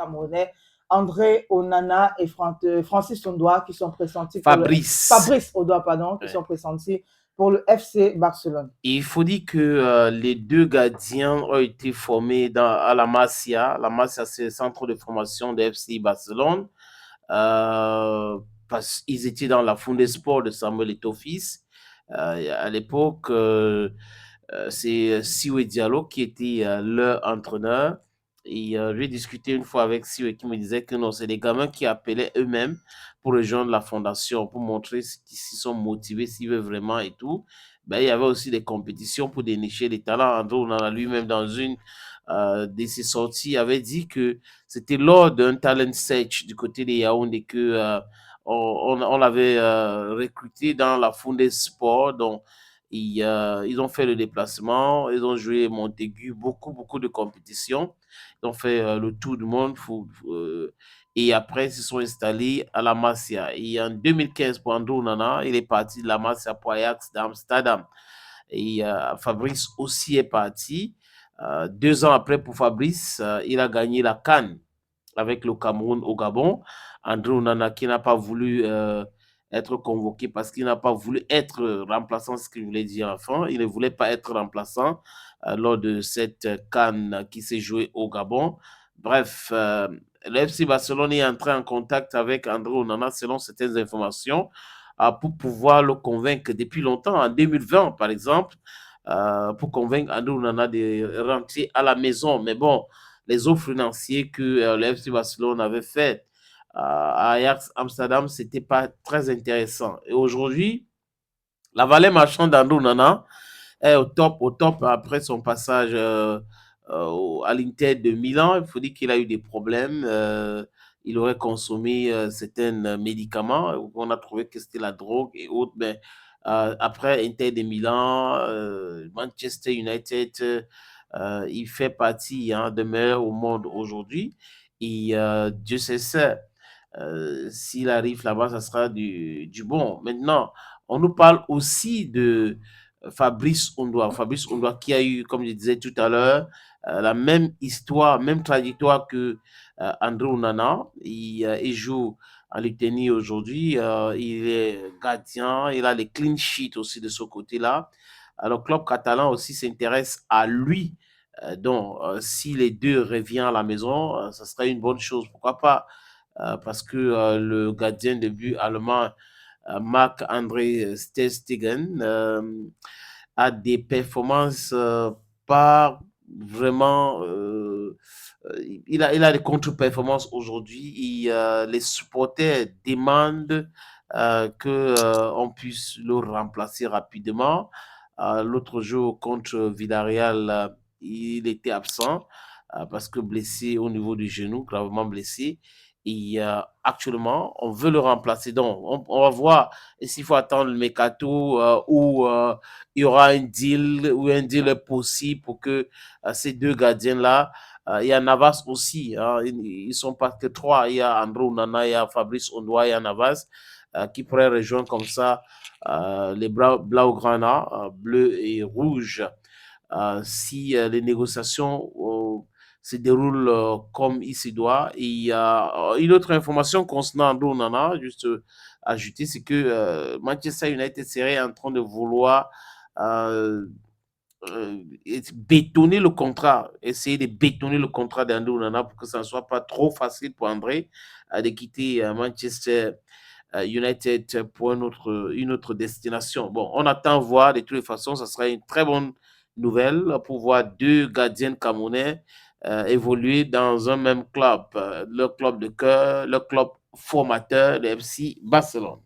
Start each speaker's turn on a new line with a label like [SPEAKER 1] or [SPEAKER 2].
[SPEAKER 1] Camerounais, André Onana et Francis Ondoa qui sont pressentis pour
[SPEAKER 2] Fabrice.
[SPEAKER 1] Fabrice Odoa, pardon, qui
[SPEAKER 2] Ouais.
[SPEAKER 1] sont pressentis pour le FC Barcelone.
[SPEAKER 2] Et il faut dire que les deux gardiens ont été formés à la Masia. La Masia, c'est le centre de formation de FC Barcelone. Parce qu'ils étaient dans la Fundesport de Samuel Eto'o-Fils. À l'époque, c'est Siwe Diallo qui était leur entraîneur. Et j'ai discuté une fois avec Siwe qui me disait que non, c'est des gamins qui appelaient eux-mêmes pour rejoindre la fondation, pour montrer s'ils sont motivés, s'ils veulent vraiment et tout. Ben, il y avait aussi des compétitions pour dénicher les talents. André Onana lui-même, dans une de ses sorties, avait dit que c'était lors d'un talent search du côté des Yaoundé que on l'avait recruté dans la Fondé Sport. Donc, ils ont fait le déplacement, ils ont joué Montaigu, beaucoup de compétitions. Ils ont fait le tour du monde. Et après, ils se sont installés à la Masia. Et en 2015, pour Andrew Onana, il est parti de la Masia pour Ajax d'Amsterdam. Et Fabrice aussi est parti. 2 ans après, pour Fabrice, il a gagné la CAN avec le Cameroun au Gabon. André Onana qui n'a pas voulu être convoqué parce qu'il n'a pas voulu être remplaçant, ce qu'il voulait dire enfin. Il ne voulait pas être remplaçant lors de cette CAN qui s'est jouée au Gabon. Bref, le FC Barcelone est entré en contact avec André Onana selon certaines informations pour pouvoir le convaincre depuis longtemps, en 2020 par exemple, pour convaincre André Onana de rentrer à la maison. Mais bon, les offres financières que le FC Barcelone avait faites à Ajax Amsterdam, ce n'était pas très intéressant. Et aujourd'hui, la valeur marchande d'André Onana est au top après son passage à l'Inter de Milan. Il faut dire qu'il a eu des problèmes. Il aurait consommé certains médicaments. On a trouvé que c'était la drogue et autres. Mais après Inter de Milan, Manchester United, il fait partie des meilleurs au monde aujourd'hui. Et Dieu sait ça. S'il arrive là-bas, ça sera du bon. Maintenant, on nous parle aussi de Fabrice Ondoa. Fabrice Ondoa qui a eu, comme je disais tout à l'heure, la même histoire, même trajectoire que André Onana. Il joue en Lettonie aujourd'hui. Il est gardien. Il a les clean sheets aussi de ce côté-là. Alors, le club catalan aussi s'intéresse à lui. Donc, si les deux reviennent à la maison, ça serait une bonne chose. Pourquoi pas? Parce que le gardien de but allemand, Marc-André Ter Stegen, a des performances pas vraiment. Il a des contre-performances aujourd'hui. Les supporters demandent qu'on puisse le remplacer rapidement. L'autre jour contre Villarreal, il était absent parce que blessé au niveau du genou, gravement blessé. Et actuellement, on veut le remplacer. Donc, on va voir s'il faut attendre le mercato ou il y aura un deal ou un deal est possible pour que ces deux gardiens-là, il y a Navas aussi, hein, ils ne sont pas que trois. Il y a André Onana, il y a Fabrice Ondoa, il y a Navas qui pourraient rejoindre comme ça les Blaugrana, bleus et rouges. Si les négociations se déroulent comme il se doit. Et il y a une autre information concernant André Onana, juste ajouter, c'est que Manchester United serait en train de vouloir euh, bétonner le contrat, essayer de bétonner le contrat d'André Onana pour que ça ne soit pas trop facile pour André de quitter Manchester United pour une autre destination. Bon, on attend voir. De toutes les façons, ça sera une très bonne nouvelle pour voir deux gardiens camerounais évoluer dans un même club, leur club de cœur, leur club formateur, le FC Barcelone.